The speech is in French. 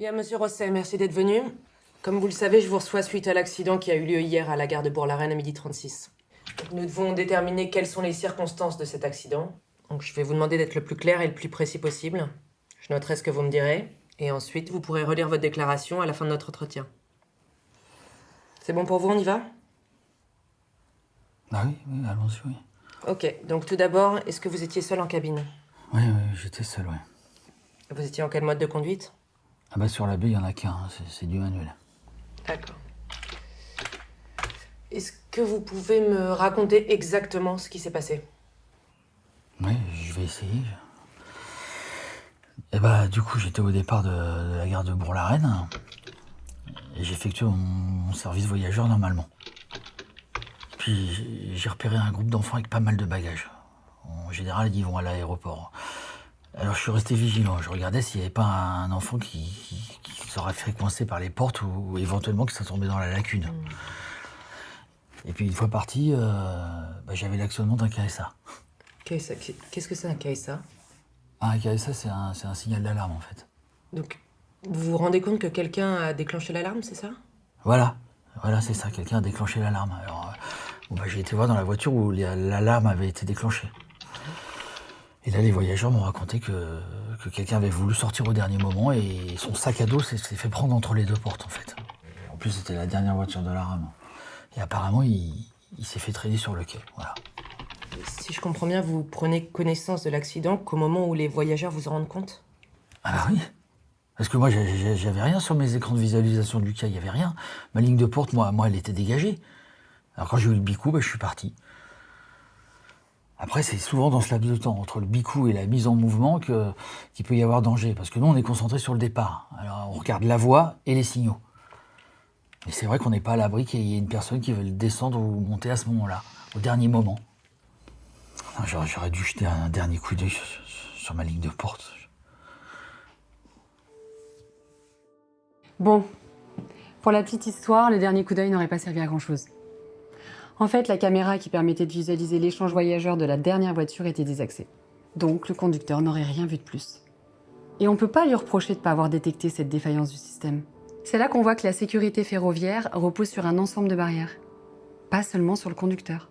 Bien, monsieur Rosset, merci d'être venu. Comme vous le savez, je vous reçois suite à l'accident qui a eu lieu hier à la gare de Bourg-la-Reine à 12h36. Nous devons déterminer quelles sont les circonstances de cet accident. Donc je vais vous demander d'être le plus clair et le plus précis possible. Je noterai ce que vous me direz. Et ensuite, vous pourrez relire votre déclaration à la fin de notre entretien. C'est bon pour vous, on y va? Ah oui, oui, allons-y, oui. Ok, donc tout d'abord, est-ce que vous étiez seul en cabine? Oui, oui, j'étais seul, oui. Vous étiez en quel mode de conduite? Ah bah sur la baie, il n'y en a qu'un, hein, c'est du manuel. D'accord. Est-ce que vous pouvez me raconter exactement ce qui s'est passé? Oui, je vais essayer. Et bah du coup, j'étais au départ de la gare de Bourg-la-Reine et j'effectuais mon service voyageur normalement. Puis j'ai repéré un groupe d'enfants avec pas mal de bagages. En général, ils vont à l'aéroport. Alors je suis resté vigilant, je regardais s'il n'y avait pas un enfant qui s'aurait fait coincer par les portes ou éventuellement qui serait tombé dans la lacune. Et puis une fois parti, j'avais l'actionnement d'un KSA. Qu'est-ce que c'est un KSA? Un KSA, c'est un signal d'alarme en fait. Donc, vous vous rendez compte que quelqu'un a déclenché l'alarme, c'est ça? Voilà, c'est ça, quelqu'un a déclenché l'alarme. Alors, j'ai été voir dans la voiture où l'alarme avait été déclenchée. Et là, les voyageurs m'ont raconté que quelqu'un avait voulu sortir au dernier moment et son sac à dos s'est fait prendre entre les deux portes en fait. En plus, c'était la dernière voiture de la rame. Et apparemment, il s'est fait traîner sur le quai, voilà. Si je comprends bien, vous prenez connaissance de l'accident qu'au moment où les voyageurs vous en rendent compte? Ah bah oui. Parce que moi, j'avais rien sur mes écrans de visualisation du quai, il n'y avait rien. Ma ligne de porte, moi, elle était dégagée. Alors quand j'ai eu le bicou, je suis parti. Après, c'est souvent dans ce laps de temps, entre le bicou et la mise en mouvement, qu'il peut y avoir danger. Parce que nous, on est concentré sur le départ. Alors, on regarde la voie et les signaux. Mais c'est vrai qu'on n'est pas à l'abri qu'il y ait une personne qui veut descendre ou monter à ce moment-là, au dernier moment. J'aurais dû jeter un dernier coup d'œil sur ma ligne de porte. Bon, pour la petite histoire, le dernier coup d'œil n'aurait pas servi à grand-chose. En fait, la caméra qui permettait de visualiser l'échange voyageur de la dernière voiture était désaxée. Donc, le conducteur n'aurait rien vu de plus. Et on peut pas lui reprocher de ne pas avoir détecté cette défaillance du système. C'est là qu'on voit que la sécurité ferroviaire repose sur un ensemble de barrières, pas seulement sur le conducteur.